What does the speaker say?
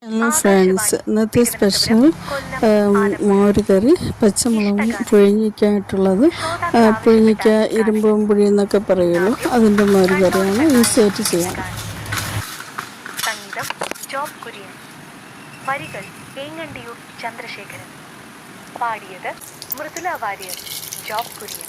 Hello friends, ഇന്നത്തെ special മോര് കറി പച്ചമുളകും പുഴുങ്ങിക്കായിട്ടുള്ളത്. പുഴുങ്ങിക്ക ഇരുമ്പും പുഴി എന്നൊക്കെ പറയുള്ളൂ. അതിൻ്റെ മോര് കറിയാണ്, ഈസിയായിട്ട് ചെയ്യാം. സംഗീതം ജോബ് കുര്യൻ, വരികൾ ഏങ്ങണ്ടിയൂർ ചന്ദ്രശേഖരൻ, പാടിയത് മൃദുല വാര്യർ, ജോബ് കുര്യൻ.